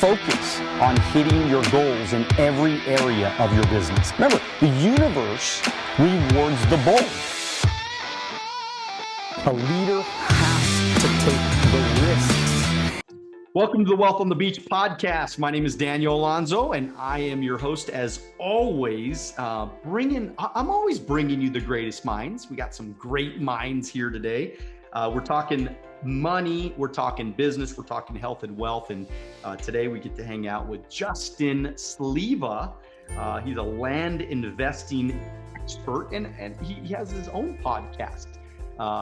focus on hitting your goals in every area of your business. Remember, the universe rewards the bold. A leader has to take the risks. Welcome to the Wealth on the Beach podcast. My name is Daniel Alonzo, and I am your host as always. I'm always bringing you the greatest minds. We got some great minds here today. We're talking money, we're talking business, we're talking health and wealth. And today we get to hang out with Justin Sliva. He's a land investing expert, and he has his own podcast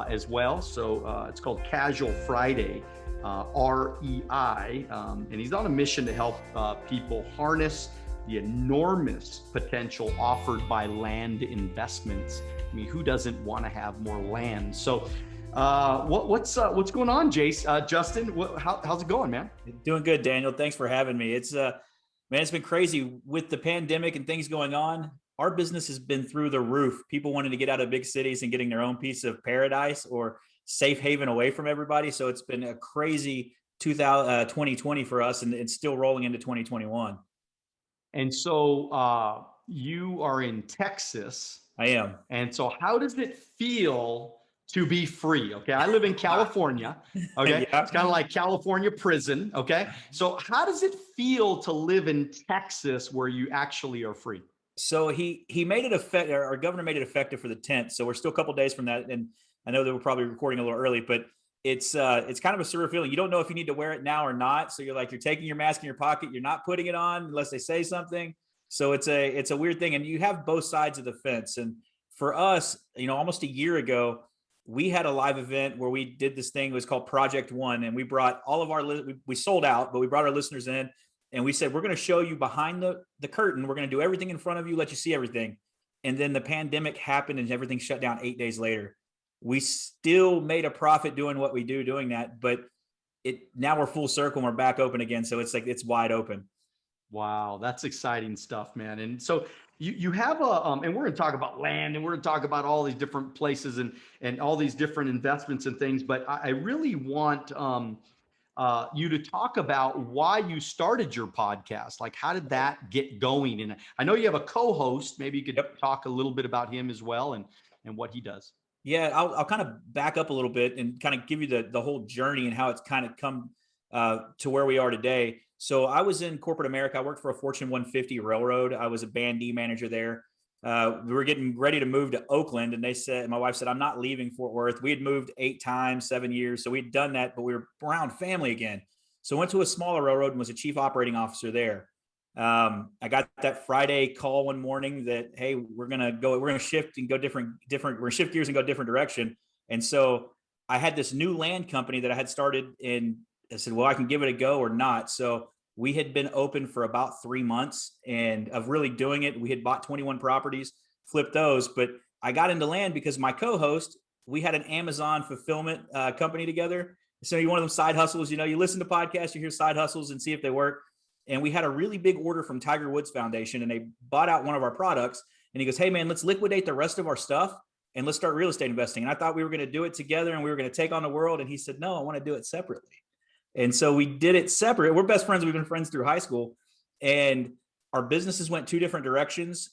as well. So it's called Casual Friday REI. And he's on a mission to help people harness the enormous potential offered by land investments. I mean, who doesn't want to have more land? So what's going on, Jace? Justin, how's it going, man? Doing good, Daniel. Thanks for having me. It's been crazy with the pandemic and things going on. Our business has been through the roof. People wanting to get out of big cities and getting their own piece of paradise or safe haven away from everybody. So it's been a crazy 2020 for us, and it's still rolling into 2021. And so you are in Texas. I am. And so how does it feel to be free? Okay. I live in California. Okay. Yeah. It's kind of like California prison. Okay. So how does it feel to live in Texas where you actually are free? So he made it effective. Our governor made it effective for the 10th. So we're still a couple of days from that. And I know that we're probably recording a little early, but it's kind of a surreal feeling. You don't know if you need to wear it now or not. So you're taking your mask in your pocket. You're not putting it on unless they say something. So it's a weird thing. And you have both sides of the fence. And for us, almost a year ago, we had a live event where we did this thing. It was called Project One. And we brought all of we sold out, but we brought our listeners in and we said, we're going to show you behind the curtain. We're going to do everything in front of you, let you see everything. And then the pandemic happened and everything shut down 8 days later. We still made a profit doing what we do, doing that, but now we're full circle and we're back open again. So it's wide open. Wow. That's exciting stuff, man. And so you have and we're going to talk about land and we're going to talk about all these different places and all these different investments and things, but I really want you to talk about why you started your podcast. Like, how did that get going? And I know you have a co-host. Maybe you could talk a little bit about him as well and what he does. Yeah, I'll kind of back up a little bit and kind of give you the whole journey and how it's kind of come to where we are today. So I was in corporate America. I worked for a Fortune 150 railroad. I was a Band D manager there. We were getting ready to move to Oakland, and my wife said, I'm not leaving Fort Worth. We had moved 8 times, 7 years. So we'd done that, but we were around family again. So I went to a smaller railroad and was a chief operating officer there. I got that Friday call one morning that, hey, we're going to shift and go different, we're going to shift gears and go different direction. And so I had this new land company that I had started, and I said, well, I can give it a go or not. So we had been open for about 3 months and of really doing it. We had bought 21 properties, flipped those, but I got into land because my co-host, we had an Amazon fulfillment company together. So you're one of them side hustles, you listen to podcasts, you hear side hustles and see if they work. And we had a really big order from Tiger Woods Foundation, and they bought out one of our products. And he goes, hey man, let's liquidate the rest of our stuff and let's start real estate investing. And I thought we were going to do it together and we were going to take on the world. And he said, no, I want to do it separately. And so we did it separate. We're best friends. We've been friends through high school, and our businesses went 2 different directions.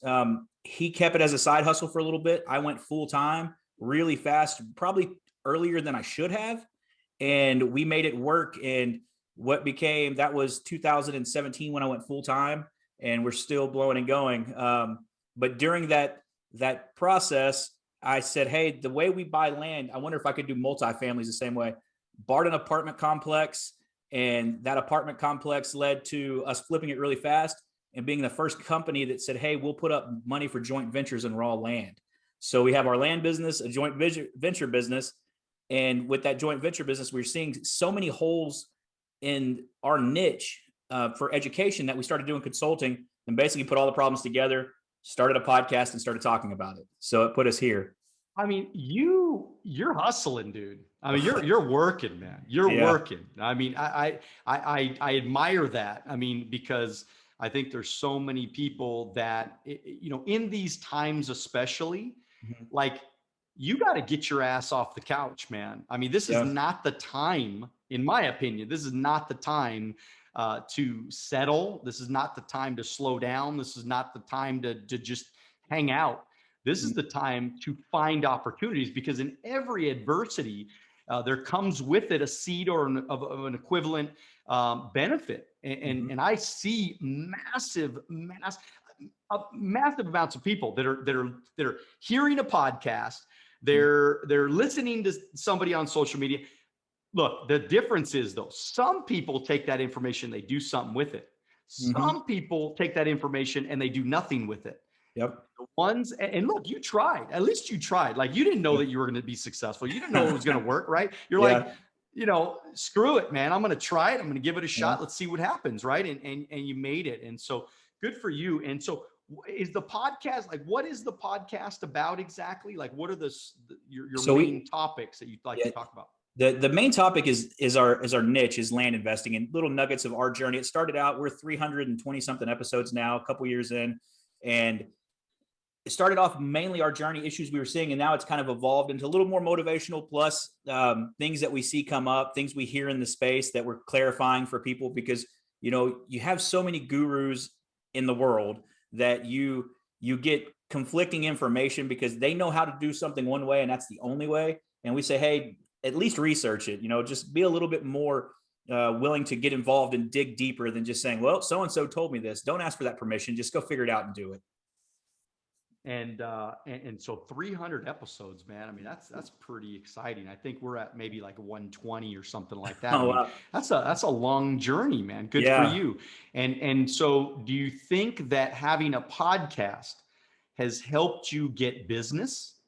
He kept it as a side hustle for a little bit. I went full time really fast, probably earlier than I should have. And we made it work. And that was 2017 when I went full time, and we're still blowing and going. But during that process, I said, hey, the way we buy land, I wonder if I could do multifamilies the same way. Bought an apartment complex, and that apartment complex led to us flipping it really fast and being the first company that said, hey, we'll put up money for joint ventures in raw land. So we have our land business, a joint venture business. And with that joint venture business, we're seeing so many holes in our niche for education that we started doing consulting and basically put all the problems together, started a podcast and started talking about it. So it put us here. I mean, you're hustling, dude. I mean, you're working, man. You're working. I mean, I admire that. I mean, because I think there's so many people that, in these times, especially, like, you got to get your ass off the couch, man. I mean, this is not the time, in my opinion, this is not the time to settle. This is not the time to slow down. This is not the time to just hang out. This is the time to find opportunities, because in every adversity, there comes with it a seed or of an equivalent benefit. And I see massive amounts of people that are hearing a podcast. They're listening to somebody on social media. Look, the difference is, though, some people take that information, they do something with it. Some people take that information and they do nothing with it. Yep. The ones, and look, you tried. At least you tried. Like, you didn't know that you were going to be successful. You didn't know it was going to work, right? You're like, screw it, man. I'm going to try it. I'm going to give it a shot. Let's see what happens, right? And you made it. And so good for you. And so is the podcast, like, what is the podcast about exactly? Like, what are your main topics that you'd like to talk about? The main topic is our niche is land investing, and little nuggets of our journey. It started out, we're 320 something episodes now, a couple years in, and it started off mainly our journey, issues we were seeing, and now it's kind of evolved into a little more motivational, plus things that we see come up, things we hear in the space that we're clarifying for people, because you have so many gurus in the world that you get conflicting information because they know how to do something one way and that's the only way. And we say, hey, at least research it, just be a little bit more willing to get involved and dig deeper than just saying, well, so-and-so told me this. Don't ask for that permission. Just go figure it out and do it. And so 300 episodes, man. I mean, that's pretty exciting. I think we're at maybe like 120 or something like that. Oh, I mean, wow. that's a long journey, man. Good for you. And so do you think that having a podcast has helped you get business?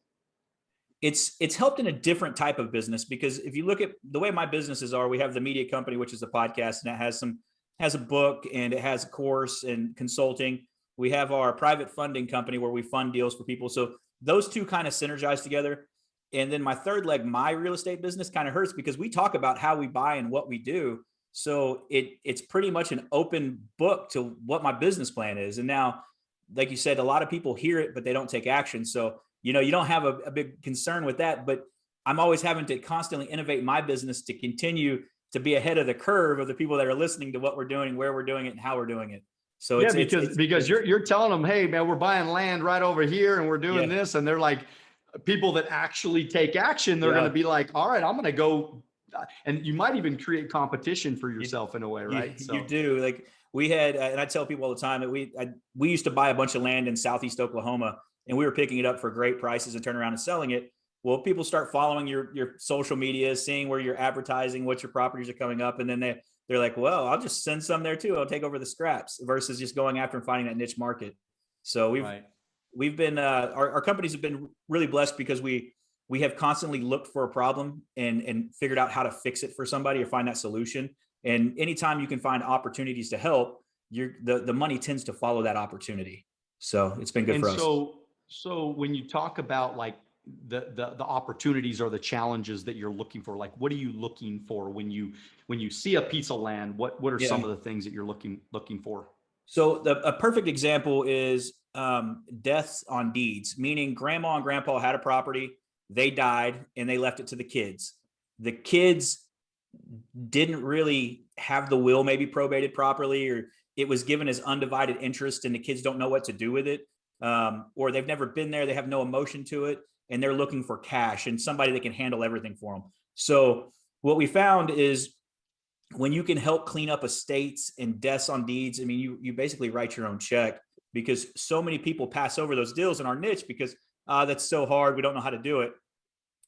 It's helped in a different type of business, because if you look at the way my businesses are, we have the media company, which is a podcast, and it has a book, and it has a course and consulting. We have our private funding company where we fund deals for people. So those two kind of synergize together. And then my third leg, my real estate business, kind of hurts because we talk about how we buy and what we do. So it's pretty much an open book to what my business plan is. And now, like you said, a lot of people hear it, but they don't take action. So you don't have a big concern with that, but I'm always having to constantly innovate my business to continue to be ahead of the curve of the people that are listening to what we're doing, where we're doing it, and how we're doing it. So because you're telling them, hey, man, we're buying land right over here and we're doing this. And they're like, people that actually take action, they're going to be like, all right, I'm going to go. And you might even create competition for yourself in a way, right? You do. Like we had, and I tell people all the time that we used to buy a bunch of land in Southeast Oklahoma, and we were picking it up for great prices and turn around and selling it. Well, people start following your social media, seeing where you're advertising, what your properties are coming up. And then they're like, well, I'll just send some there too. I'll take over the scraps, versus just going after and finding that niche market. So we've been, our companies have been really blessed because we have constantly looked for a problem and figured out how to fix it for somebody or find that solution. And anytime you can find opportunities to help, the money tends to follow that opportunity. So it's been good for us. So when you talk about like the opportunities or the challenges that you're looking for, like what are you looking for when you see a piece of land? What are some of the things that you're looking for? So a perfect example is deaths on deeds, meaning grandma and grandpa had a property, they died, and they left it to the kids. The kids didn't really have the will maybe probated properly, or it was given as undivided interest and the kids don't know what to do with it. Or they've never been there, they have no emotion to it, and they're looking for cash and somebody that can handle everything for them. So what we found is when you can help clean up estates and deaths on deeds, I mean, you basically write your own check, because so many people pass over those deals in our niche because that's so hard, we don't know how to do it.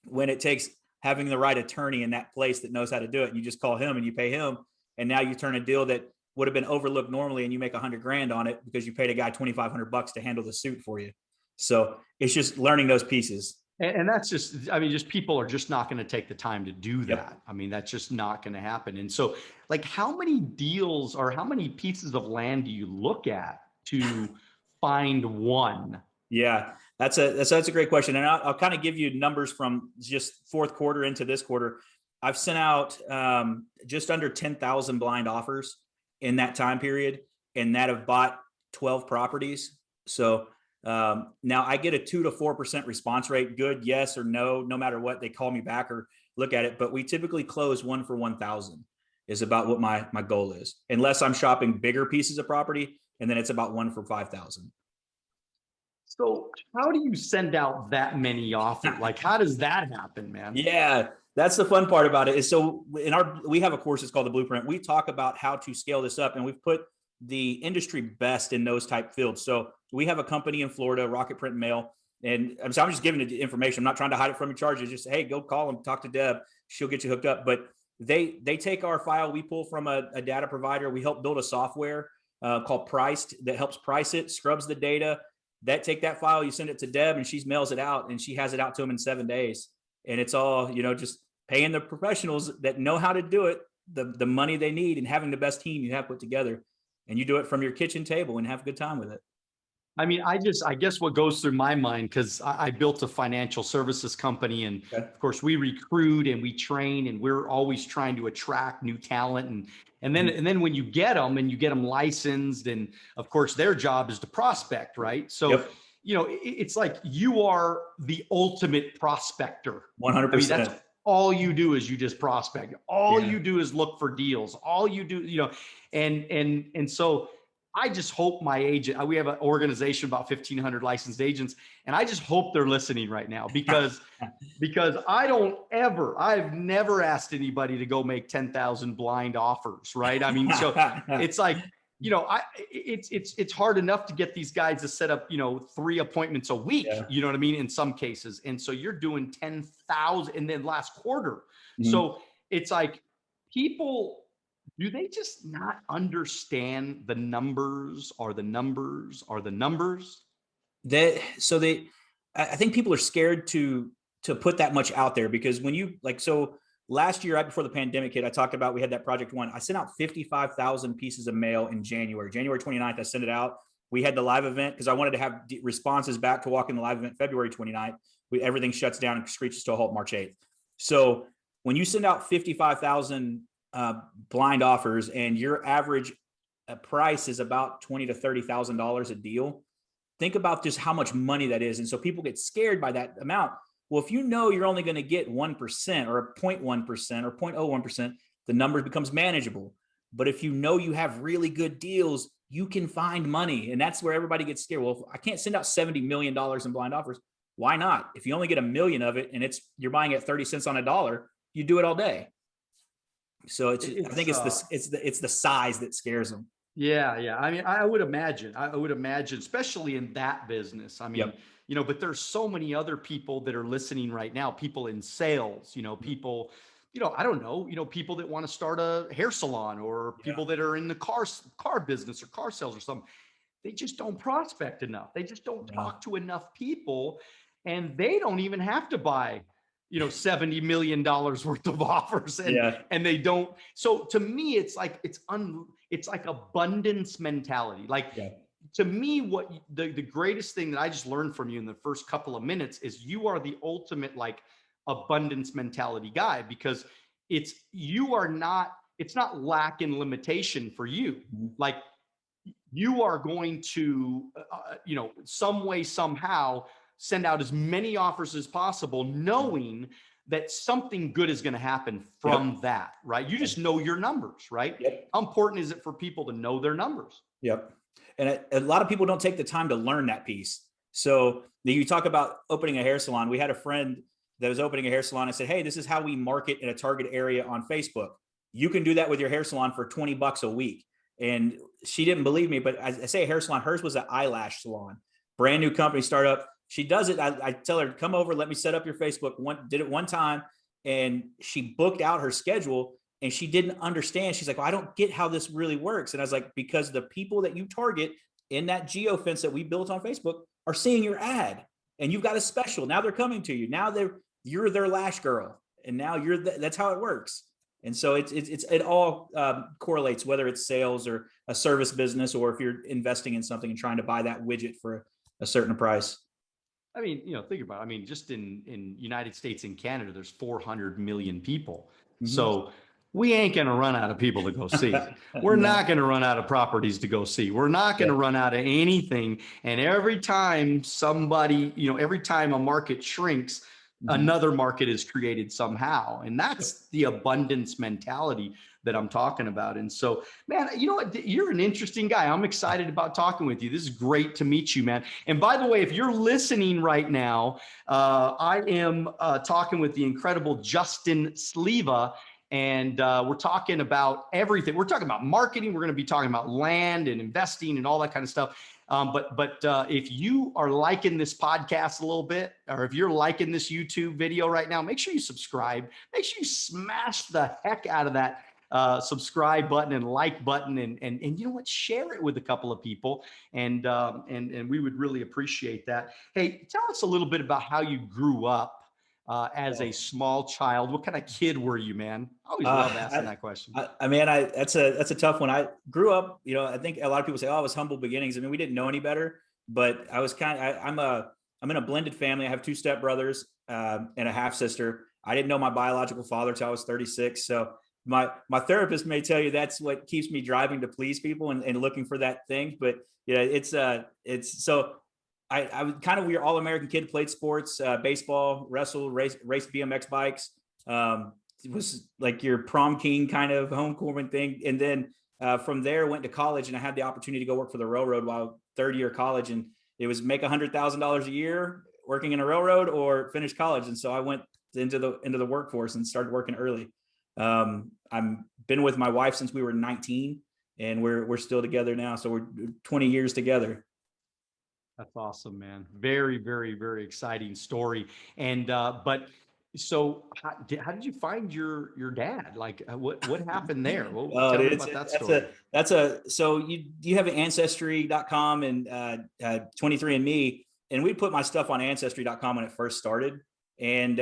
When it takes having the right attorney in that place that knows how to do it, and you just call him and you pay him, and now you turn a deal that would have been overlooked normally, and you make $100,000 on it because you paid a guy $2,500 to handle the suit for you. So it's just learning those pieces. And that's just, I mean, just people are just not going to take the time to do that. I mean, that's just not going to happen. And so like, how many deals or how many pieces of land do you look at to find one? Yeah, that's a great question. And I'll kind of give you numbers from just fourth quarter into this quarter. I've sent out just under 10,000 blind offers in that time period, and that have bought 12 properties. So now I get a 2 to 4% response rate. Good, yes or no matter what, they call me back or look at it. But we typically close 1 for 1,000. is about what my goal is, unless I'm shopping bigger pieces of property, and then it's about one for 5,000. So how do you send out that many offers? Like, how does that happen, man? Yeah, that's the fun part about it. Is so we have a course, it's called the Blueprint. We talk about how to scale this up, and we've put the industry best in those type fields. So we have a company in Florida, Rocket Print and Mail, and I'm just giving the information. I'm not trying to hide it from your charges. Just hey, go call them, talk to Deb. She'll get you hooked up. But they take our file, we pull from a data provider. We help build a software called Priced that helps price it, scrubs the data. Take that file, you send it to Deb, and she mails it out, and she has it out to them in 7 days. And it's all, just paying the professionals that know how to do it, the money they need, and having the best team you have put together. And you do it from your kitchen table and have a good time with it. I mean, I guess what goes through my mind, because I built a financial services company, and Okay. of course we recruit and we train, and we're always trying to attract new talent. And then when you get them licensed, and of course their job is to prospect, right? So, Yep. it's like you are the ultimate prospector. 100%. I mean, that's all you do is you just prospect. All you do is look for deals. All you do, and so I just hope my agent, we have an organization about 1,500 licensed agents, and I just hope they're listening right now, because I've never asked anybody to go make 10,000 blind offers, right? I mean, so it's like, it's hard enough to get these guys to set up, 3 appointments a week, you know what I mean? In some cases. And so you're doing 10,000 in the last quarter. Mm-hmm. So it's like, do they just not understand the numbers are the numbers are the numbers? I think people are scared to put that much out there, because when you last year, right before the pandemic hit, I talked about, we had that Project One. I sent out 55,000 pieces of mail in January 29th. I sent it out. We had the live event because I wanted to have responses back to walk in the live event February 29th. Everything shuts down and screeches to a halt March 8th. So when you send out 55,000 blind offers, and your average price is about $20,000 to $30,000 a deal, think about just how much money that is. And so people get scared by that amount. Well, if you know you're only going to get 1% or 0.1% or 0.01%, the number becomes manageable. But if you know you have really good deals, you can find money. And that's where everybody gets scared. Well, I can't send out $70 million in blind offers. Why not? If you only get 1 million of it, and you're buying at 30 cents on a dollar, you do it all day. So I think it's the size that scares them. Yeah. I mean, I would imagine, especially in that business. I mean, but there's so many other people that are listening right now, people in sales, people, I don't know, people that want to start a hair salon, or people that are in the car business or car sales or something. They just don't prospect enough. They just don't talk to enough people, and they don't even have to buy $70 million worth of offers, and they don't. So to me, it's like, it's like abundance mentality. Like, to me, what the greatest thing that I just learned from you in the first couple of minutes is you are the ultimate abundance mentality guy, because it's not lack in limitation for you. Like, you are going to, some way, somehow send out as many offers as possible, knowing that something good is going to happen from that, right? You just know your numbers, right? How important is it for people to know their numbers? And a lot of people don't take the time to learn that piece. So you talk about opening a hair salon. We had a friend that was opening a hair salon and said, hey, this is how we market in a target area on Facebook. You can do that with your hair salon for $20 a week. And she didn't believe me, but I say a hair salon, hers was an eyelash salon, brand new company startup. She does it. I tell her, come over, let me set up your Facebook. Did it one time, and she booked out her schedule, and she didn't understand. She's like, well, I don't get how this really works. And I was like, because the people that you target in that geofence that we built on Facebook are seeing your ad, and you've got a special. Now they're coming to you. Now you're their lash girl, and now that's how it works. And so it all correlates, whether it's sales or a service business, or if you're investing in something and trying to buy that widget for a certain price. I mean, think about it. I mean, just in United States and Canada, there's 400 million people. Mm-hmm. So we ain't going to run out of people to go see. We're not going to run out of properties to go see. We're not going to run out of anything. And every time every time a market shrinks, another market is created somehow. And that's the abundance mentality. that I'm talking about. And so, man, you know what? You're an interesting guy. I'm excited about talking with you. This is great to meet you, man. And by the way, if you're listening right now, I am talking with the incredible Justin Sliva. And we're talking about everything. We're talking about marketing. We're going to be talking about land and investing and all that kind of stuff. But if you are liking this podcast a little bit, or if you're liking this YouTube video right now, make sure you subscribe. Make sure you smash the heck out of that subscribe button and like button, and you know what, share it with a couple of people, and we would really appreciate that. Hey, tell us a little bit about how you grew up as a small child. What kind of kid were you, man? I always love asking that question. That's a tough one. I grew up, I think a lot of people say, oh, it was humble beginnings. I mean, we didn't know any better, but I was I'm in a blended family. I have two stepbrothers and a half sister. I didn't know my biological father till I was 36. So my therapist may tell you that's what keeps me driving to please people and looking for that thing. But yeah, it's so I was kind of weird, all American kid, played sports, baseball, wrestled, raced BMX bikes. It was like your prom king kind of homecoming thing. And then from there went to college, and I had the opportunity to go work for the railroad while third year college. And it was make $100,000 a year working in a railroad or finish college. And so I went into the workforce and started working early. I've been with my wife since we were 19, and we're still together now. So we're 20 years together. That's awesome, man. Very, very, very exciting story. And but so how did you find your dad? Like what happened there? Well, tell me about that story. So you have ancestry.com and 23andMe, and we put my stuff on ancestry.com when it first started. And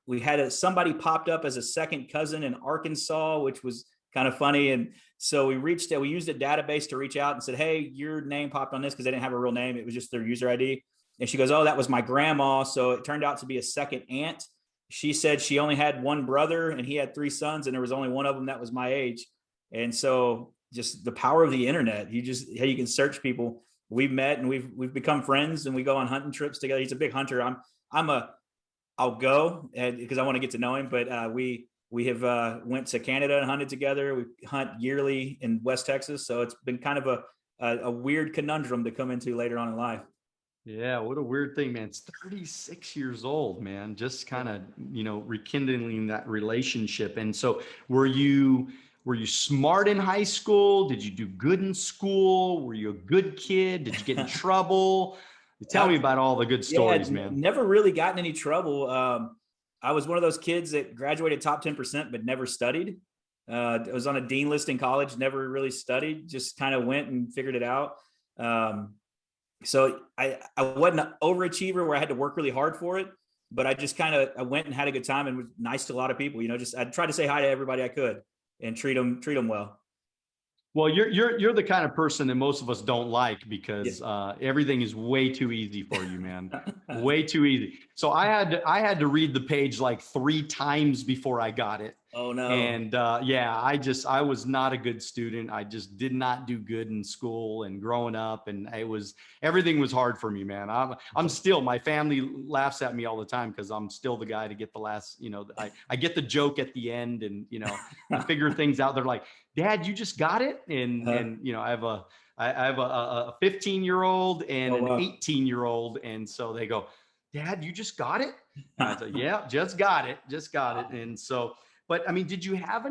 we had somebody popped up as a second cousin in Arkansas, which was kind of funny. And so we used a database to reach out and said, hey, your name popped on this, because they didn't have a real name. It was just their user ID. And she goes, oh, that was my grandma. So it turned out to be a second aunt. She said she only had one brother and he had three sons, and there was only one of them that was my age. And so just the power of the internet, you can search people. We've met and we've become friends, and we go on hunting trips together. He's a big hunter. I'll go because I want to get to know him, but we have went to Canada and hunted together. We hunt yearly in West Texas. So it's been kind of a weird conundrum to come into later on in life. Yeah, what a weird thing, man. It's 36 years old, man. Just kind of, rekindling that relationship. And so were you smart in high school? Did you do good in school? Were you a good kid? Did you get in trouble? Tell me about all the good stories, man. Never really got in any trouble. I was one of those kids that graduated top 10%, but never studied. I was on a dean list in college, never really studied, just kind of went and figured it out. So I wasn't an overachiever where I had to work really hard for it, but I went and had a good time and was nice to a lot of people. I tried to say hi to everybody I could and treat them well. Well, you're the kind of person that most of us don't like, because everything is way too easy for you, man. Way too easy. So I had to read the page like 3 times before I got it. Oh no. And I was not a good student. I just did not do good in school and growing up, and everything was hard for me, man. I'm still, my family laughs at me all the time because I'm still the guy to get the last, I get the joke at the end, and I figure things out. They're like, Dad, you just got it. And I have a 15-year-old and an 18-year-old. And so they go, Dad, you just got it? And I said, yeah, just got it. And so, but I mean, did you have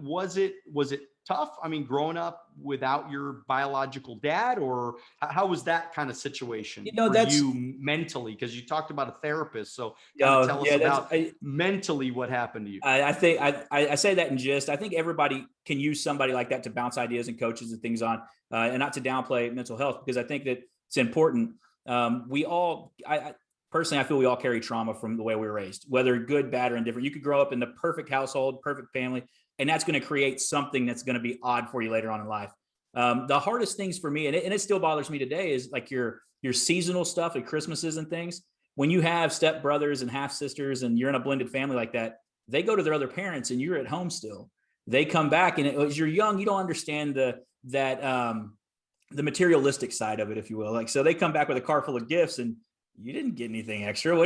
was it tough? I mean, growing up without your biological dad, or how was that kind of situation for you mentally? Because you talked about a therapist. So tell us about mentally what happened to you. I think I say that in jest. I think everybody can use somebody like that to bounce ideas and coaches and things on, and not to downplay mental health, because I think that it's important. Personally, I feel we all carry trauma from the way we were raised, whether good, bad, or indifferent. You could grow up in the perfect household, perfect family, and that's going to create something that's going to be odd for you later on in life. The hardest things for me, and it still bothers me today, is like your seasonal stuff at Christmases and things. When you have step brothers and half sisters and you're in a blended family like that, they go to their other parents and you're at home still. They come back, and as you're young, you don't understand the materialistic side of it, if you will. Like, so they come back with a car full of gifts, and you didn't get anything extra.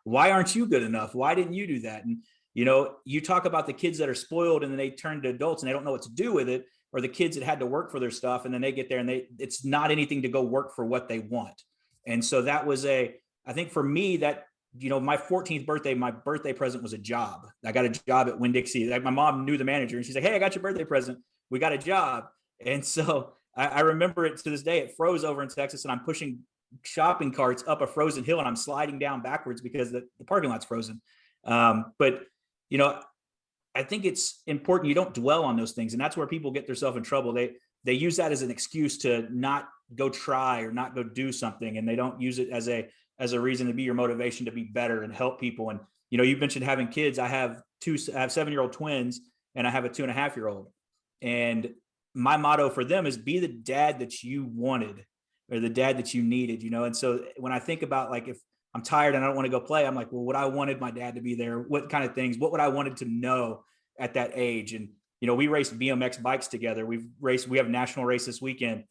Why aren't you good enough? Why didn't you do that? And You talk about the kids that are spoiled and then they turn to adults and they don't know what to do with it, or the kids that had to work for their stuff and then they get there and it's not anything to go work for what they want. And so that was I think for me that, my 14th birthday, my birthday present was a job. I got a job at Winn-Dixie. Like my mom knew the manager and she's like, "Hey, I got your birthday present. We got a job." And so I remember it to this day. It froze over in Texas and I'm pushing shopping carts up a frozen hill and I'm sliding down backwards because the parking lot's frozen. But I think it's important you don't dwell on those things, and that's where people get themselves in trouble. They use that as an excuse to not go try or not go do something, and they don't use it as a reason to be your motivation to be better and help people. And you mentioned having kids. I have 7-year-old twins, and I have a 2.5-year-old. And my motto for them is be the dad that you wanted or the dad that you needed. And so when I think about like if I'm tired and I don't want to go play, I'm like, well, what I wanted my dad to be there, what kind of things, what would I wanted to know at that age? And, we raced BMX bikes together. We have a national race this weekend.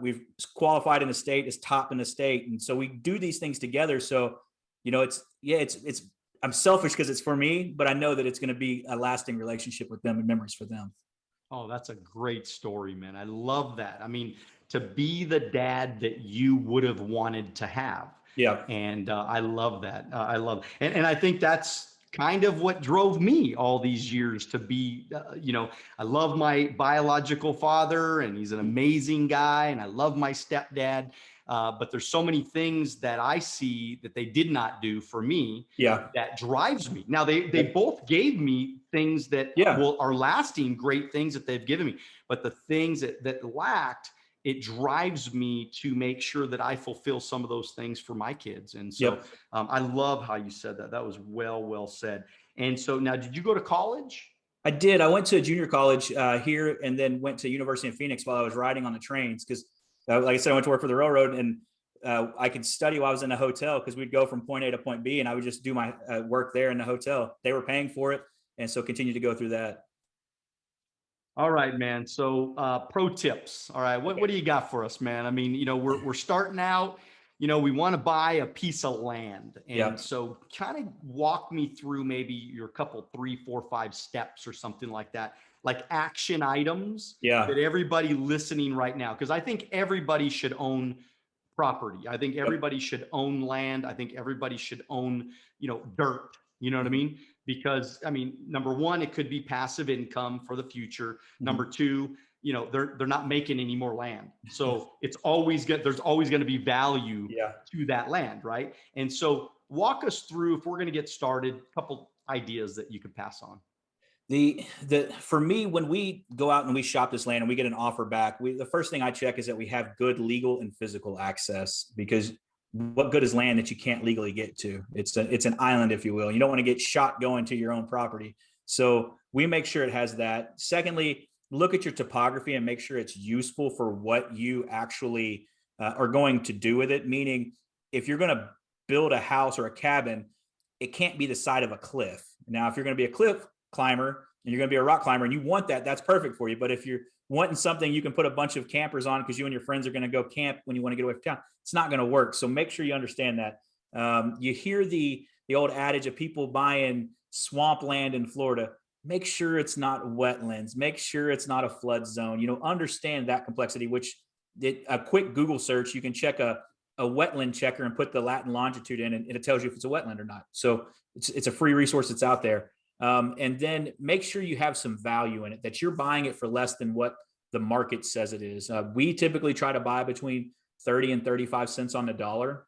We've qualified in the state as top in the state. And so we do these things together. So, I'm selfish because it's for me, but I know that it's going to be a lasting relationship with them and memories for them. Oh, that's a great story, man. I love that. I mean, to be the dad that you would have wanted to have. Yeah. And I love that. I love, and I think that's kind of what drove me all these years to be, I love my biological father and he's an amazing guy. And I love my stepdad. But there's so many things that I see that they did not do for me. Yeah. That drives me. Now they both gave me things that are lasting, great things that they've given me, but the things that lacked, it drives me to make sure that I fulfill some of those things for my kids. And so I love how you said that. That was well said. And so now, did you go to college? I did. I went to a junior college here and then went to University of Phoenix while I was riding on the trains. Cause like I said, I went to work for the railroad and I could study while I was in a hotel because we'd go from point A to point B and I would just do my work there in the hotel. They were paying for it. And so continue to go through that. All right, man. So pro tips. All right. What do you got for us, man? I mean, we're starting out, we want to buy a piece of land. And so kind of walk me through maybe your couple, 3, 4, 5 steps or something like that, like action items that everybody listening right now, because I think everybody should own property. I think everybody should own land. I think everybody should own, dirt. You know what I mean? Because I mean, number one, it could be passive income for the future. Number two, they're not making any more land. So it's always good. There's always going to be value to that land. Right. And so walk us through, if we're going to get started, a couple ideas that you could pass on. For me, when we go out and we shop this land and we get an offer back, the first thing I check is that we have good legal and physical access, because what good is land that you can't legally get to? It's an island, if you will. You don't want to get shot going to your own property. So we make sure it has that. Secondly, look at your topography and make sure it's useful for what you actually are going to do with it. Meaning, if you're going to build a house or a cabin, it can't be the side of a cliff. Now, if you're going to be a cliff climber and you're going to be a rock climber and you want that, that's perfect for you. But if you're wanting something you can put a bunch of campers on because you and your friends are going to go camp when you want to get away from town, it's not going to work. So make sure you understand that. You hear the old adage of people buying swamp land in Florida. Make sure it's not wetlands. Make sure it's not a flood zone. Understand that complexity, which a quick Google search, you can check a wetland checker and put the Latin longitude in, and it tells you if it's a wetland or not. So it's a free resource that's out there. And then make sure you have some value in it, that you're buying it for less than what the market says it is. We typically try to buy between 30 and 35 cents on the dollar.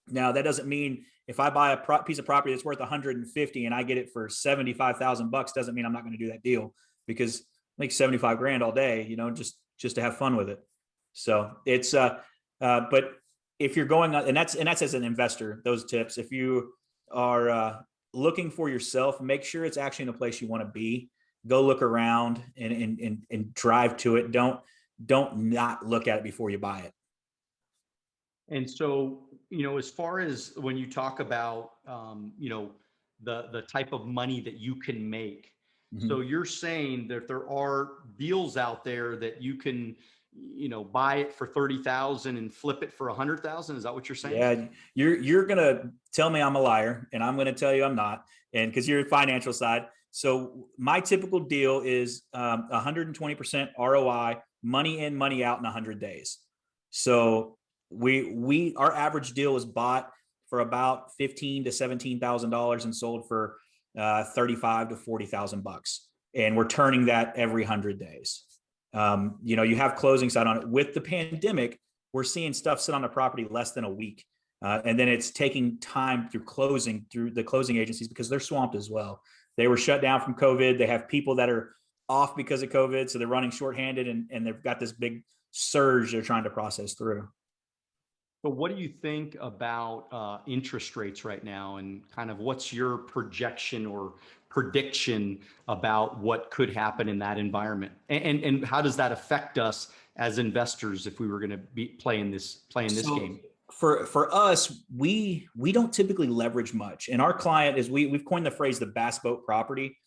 Now, that doesn't mean if I buy a piece of property that's worth 150 and I get it for 75,000 bucks, doesn't mean I'm not going to do that deal, because I make 75 grand all day, just to have fun with it. So it's, but if you're going on, and that's as an investor, those tips, if you are, looking for yourself, make sure it's actually in a place you want to be. Go look around and drive to it. Don't not look at it before you buy it. And so, as far as when you talk about, the type of money that you can make, so you're saying that there are deals out there that you can, buy it for 30,000 and flip it for 100,000. Is that what you're saying? Yeah. You're going to tell me I'm a liar, and I'm going to tell you I'm not. and because you're financial side. So my typical deal is 120% ROI, money in, money out in 100 days. So our average deal is bought for about $15,000 to $17,000 and sold for $35,000 to $40,000, and we're turning that every 100 days. You have closing side on it. With the pandemic, we're seeing stuff sit on the property less than a week. And then it's taking time through the closing agencies, because they're swamped as well. They were shut down from COVID. They have people that are off because of COVID. So they're running shorthanded, and they've got this big surge they're trying to process through. But what do you think about interest rates right now, and kind of what's your projection or prediction about what could happen in that environment? And how does that affect us as investors if we were going to be playing this game? For us, we don't typically leverage much, and our client is we've coined the phrase the bass boat property.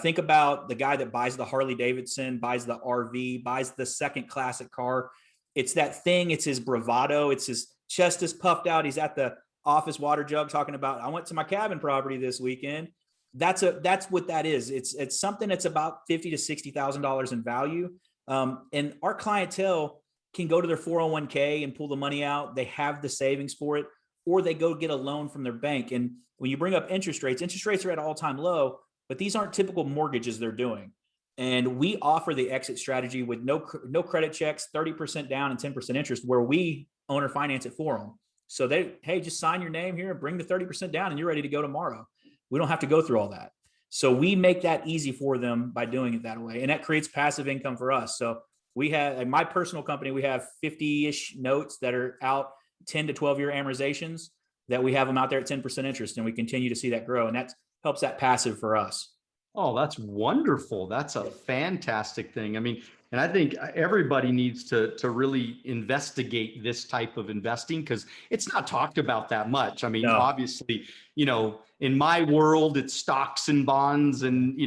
Think about the guy that buys the Harley Davidson, buys the RV, buys the second classic car. It's that thing. It's his bravado. It's his chest is puffed out. He's at the office water jug talking about, I went to my cabin property this weekend. That's what that is. It's something that's about $50,000 to $60,000 in value. And our clientele can go to their 401k and pull the money out. They have the savings for it, or they go get a loan from their bank. And when you bring up interest rates are at all-time low, but these aren't typical mortgages they're doing. And we offer the exit strategy with no credit checks, 30% down and 10% interest, where we owner finance it for them. So hey, just sign your name here and bring the 30% down and you're ready to go tomorrow. We don't have to go through all that. So we make that easy for them by doing it that way. And that creates passive income for us. So we have, in my personal company, we have 50-ish notes that are out 10 to 12-year amortizations that we have them out there at 10% interest. And we continue to see that grow. And that helps that passive for us. Oh, that's wonderful. That's a fantastic thing. I mean, and I think everybody needs to really investigate this type of investing, because it's not talked about that much. I mean, obviously, in my world, it's stocks and bonds and,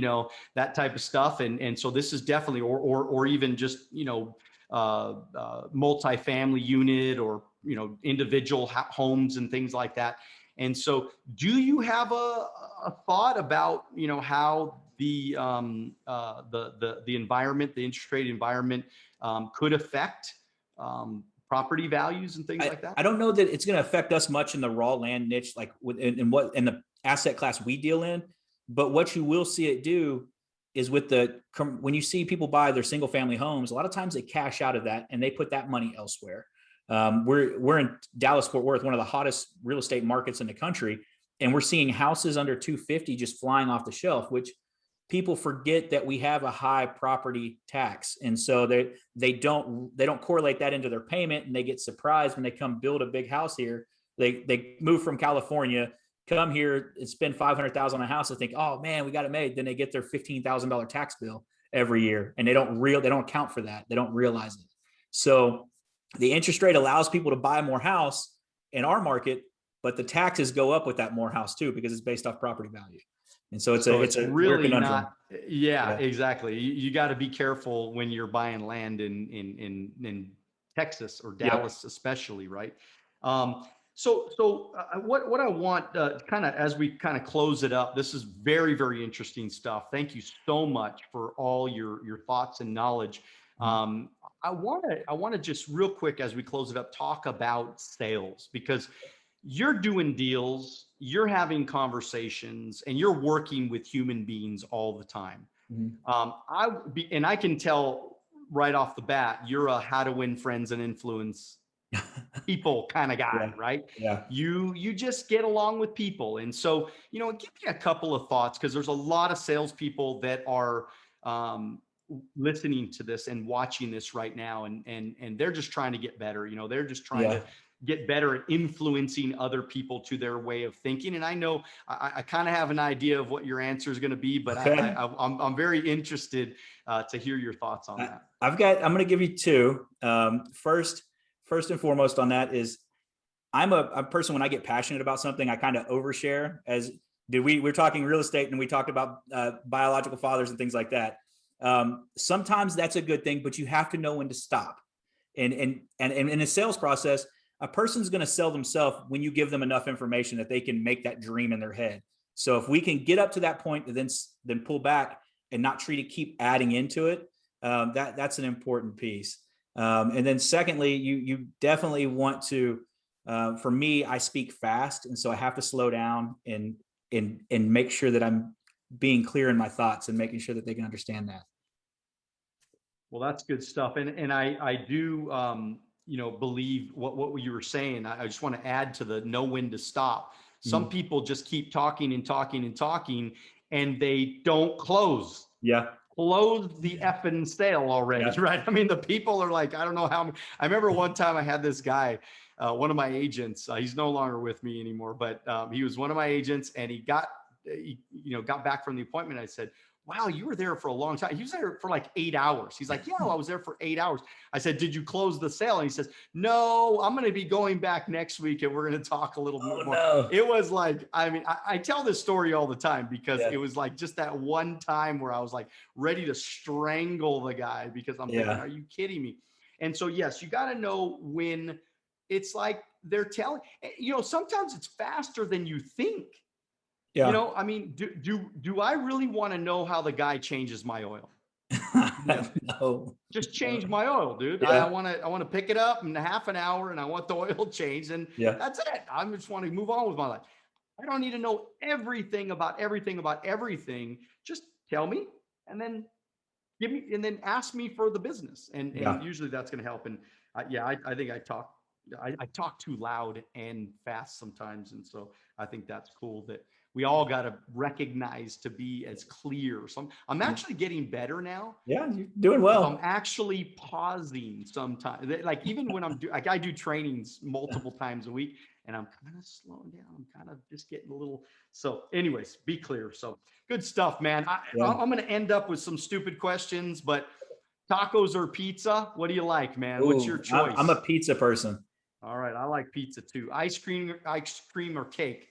that type of stuff. And so this is definitely, or even just, multifamily unit or, individual homes and things like that. And so do you have a thought about, how the environment, the interest rate environment could affect property values and things like that? I don't know that it's going to affect us much in the raw land niche, like in the asset class we deal in. But what you will see it do is when you see people buy their single family homes, a lot of times they cash out of that and they put that money elsewhere. We're in Dallas, Fort Worth, one of the hottest real estate markets in the country. And we're seeing houses under 250 just flying off the shelf, which people forget that we have a high property tax. And so they don't correlate that into their payment, and they get surprised when they come build a big house here. They move from California, come here and spend $500,000 on a house and think, oh man, we got it made. Then they get their $15,000 tax bill every year, and they don't account for that. They don't realize it. So the interest rate allows people to buy more house in our market, but the taxes go up with that more house too, because it's based off property value. And so it's really not. Yeah, exactly. You got to be careful when you're buying land in Texas or Dallas, especially, right? So what I want kind of as we kind of close it up, this is very, very interesting stuff. Thank you so much for all your thoughts and knowledge. I want to just real quick as we close it up, talk about sales, because you're doing deals, you're having conversations, and you're working with human beings all the time. Mm-hmm. I can tell right off the bat, you're a how to win friends and influence people kind of guy, right? Yeah. You just get along with people. And so, give me a couple of thoughts, because there's a lot of salespeople that are listening to this and watching this right now. And they're just trying to get better. They're just trying to get better at influencing other people to their way of thinking. And I know I kind of have an idea of what your answer is going to be, but I'm very interested to hear your thoughts on that. I'm going to give you two. First and foremost on that is I'm a person, when I get passionate about something, I kind of overshare. We're talking real estate and we talked about biological fathers and things like that. Sometimes that's a good thing, but you have to know when to stop. And in a sales process, a person's going to sell themselves when you give them enough information that they can make that dream in their head. So if we can get up to that point and then pull back and not keep adding into it, that's an important piece. And then secondly, you definitely want to, for me, I speak fast. And so I have to slow down and make sure that I'm being clear in my thoughts and making sure that they can understand that. Well, that's good stuff. And I do, believe what you were saying. I just want to add to the know when to stop. Some people just keep talking and talking and talking, and they don't close. Yeah. Close the effing sale already, Yeah. right? I mean, the people are like, I don't know how. I remember one time I had this guy, one of my agents. He's no longer with me anymore, but he was one of my agents, and he got back from the appointment. I said, wow, you were there for a long time. He was there for like 8 hours. He's like, yeah, I was there for 8 hours. I said, did you close the sale? And he says, no, I'm going to be going back next week and we're going to talk a little bit more. No. It was like, I mean, I tell this story all the time because it was like just that one time where I was like ready to strangle the guy because I'm thinking, are you kidding me? And so, yes, you got to know when it's like they're telling, sometimes it's faster than you think. Yeah. I mean, do I really want to know how the guy changes my oil? No. Just change my oil, dude. Yeah. I want to pick it up in half an hour and I want the oil changed, and that's it. I just want to move on with my life. I don't need to know everything about everything. Just tell me and then give me, and then ask me for the business. And usually that's going to help. And I think I talk too loud and fast sometimes. And so I think that's cool that we all got to recognize to be as clear. So I'm actually getting better now. Yeah, you're doing well. I'm actually pausing sometimes. Like even when I do trainings multiple times a week, and I'm kind of slowing down. I'm kind of just getting a little. So anyways, be clear. So good stuff, man. I'm going to end up with some stupid questions, but tacos or pizza? What do you like, man? What's your choice? I'm a pizza person. All right. I like pizza too. Ice cream or cake?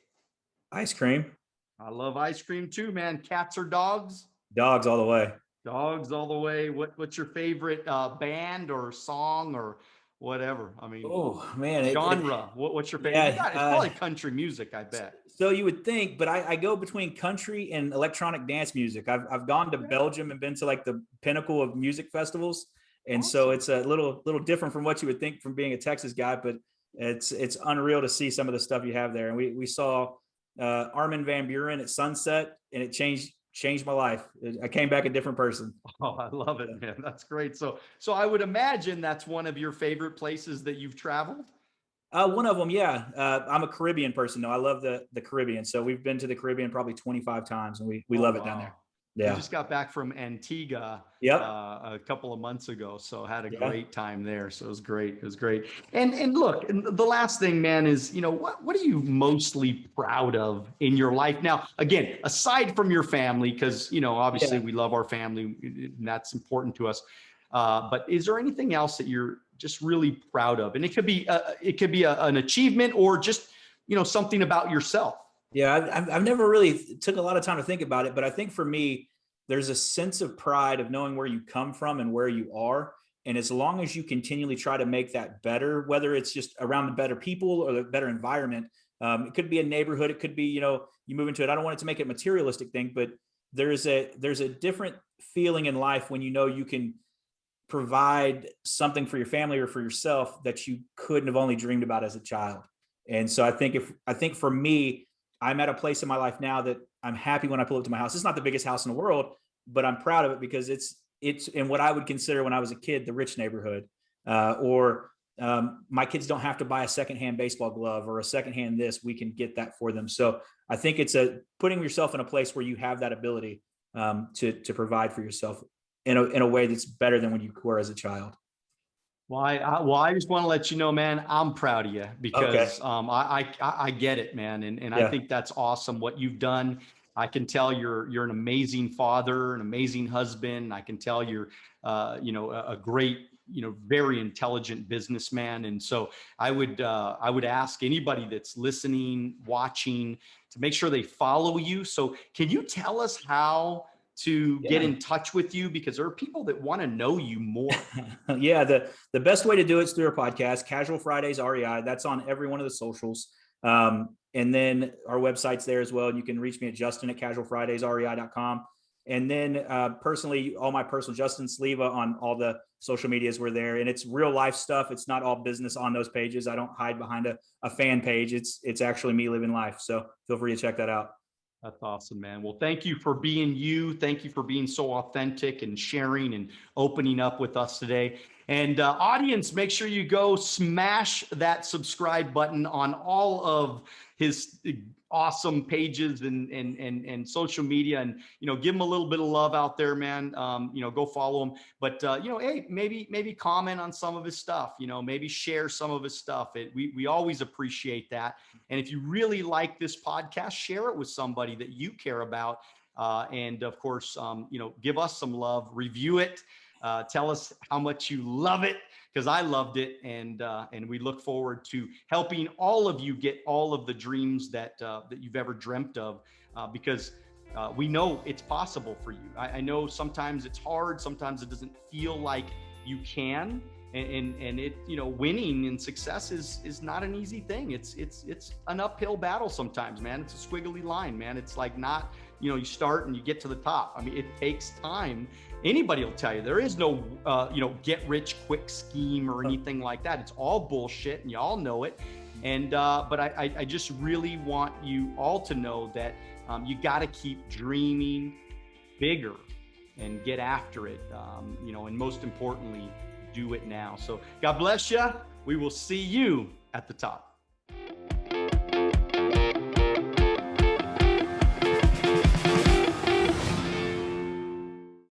Ice cream. I love ice cream too, man. Cats or dogs? Dogs all the way. Dogs all the way. What's your favorite band or song or whatever? I mean, oh man, genre. What's your favorite? It's probably country music, I bet. So you would think, but I go between country and electronic dance music. I've gone to Belgium and been to like the pinnacle of music festivals, and so it's a little different from what you would think from being a Texas guy. But it's unreal to see some of the stuff you have there. And we saw Armin van Buuren at Sunset, and it changed my life. I came back a different person. Oh, I love it, man. That's great. So I would imagine that's one of your favorite places that you've traveled. One of them, yeah. I'm a Caribbean person, though. I love the Caribbean. So we've been to the Caribbean probably 25 times, and we love it down there. Yeah. We just got back from Antigua a couple of months ago, so had a great time there. So it was great. It was great. And look, and the last thing, man, is what are you mostly proud of in your life now? Again, aside from your family, because obviously we love our family, and that's important to us. But is there anything else that you're just really proud of? And it could be an achievement or just something about yourself. Yeah, I've never really took a lot of time to think about it, but I think for me, there's a sense of pride of knowing where you come from and where you are. And as long as you continually try to make that better, whether it's just around the better people or the better environment, it could be a neighborhood, it could be, you move into it. I don't want it to make it a materialistic thing, but there's a different feeling in life when you can provide something for your family or for yourself that you couldn't have only dreamed about as a child. And so I think for me, I'm at a place in my life now that I'm happy when I pull up to my house. It's not the biggest house in the world, but I'm proud of it because it's in what I would consider when I was a kid, the rich neighborhood, or my kids don't have to buy a secondhand baseball glove or a secondhand this. We can get that for them. So I think it's putting yourself in a place where you have that ability to provide for yourself in a way that's better than when you were as a child. Well, I just want to let you know, man, I'm proud of you because I get it, man. And I think that's awesome what you've done. I can tell you're an amazing father, an amazing husband. I can tell you're, a great, very intelligent businessman. And so I would ask anybody that's listening, watching, to make sure they follow you. So can you tell us how to get in touch with you, because there are people that want to know you more? Yeah. The best way to do it is through our podcast, Casual Fridays REI. That's on every one of the socials. And then our website's there as well. And you can reach me at justin@casualfridaysrei.com. And then personally, all my personal, Justin Sliva, on all the social medias were there. And it's real life stuff. It's not all business on those pages. I don't hide behind a fan page. It's actually me living life. So feel free to check that out. That's awesome, man. Well, thank you for being you. Thank you for being so authentic and sharing and opening up with us today. And audience, make sure you go smash that subscribe button on all of his awesome pages and social media, and give him a little bit of love out there, man. Go follow him. But hey, maybe comment on some of his stuff. Maybe share some of his stuff. We always appreciate that. And if you really like this podcast, share it with somebody that you care about. And of course, give us some love, review it, tell us how much you love it, because I loved it. And we look forward to helping all of you get all of the dreams that you've ever dreamt of, because we know it's possible for you. I know sometimes it's hard. Sometimes it doesn't feel like you can. And it, winning and success is not an easy thing. It's an uphill battle sometimes, man. It's a squiggly line, man. It's like not, you start and you get to the top. I mean, it takes time. Anybody will tell you there is no, get rich quick scheme or anything like that. It's all bullshit, and you all know it. And, but I just really want you all to know that you got to keep dreaming bigger and get after it. And most importantly, do it now. So God bless you. We will see you at the top.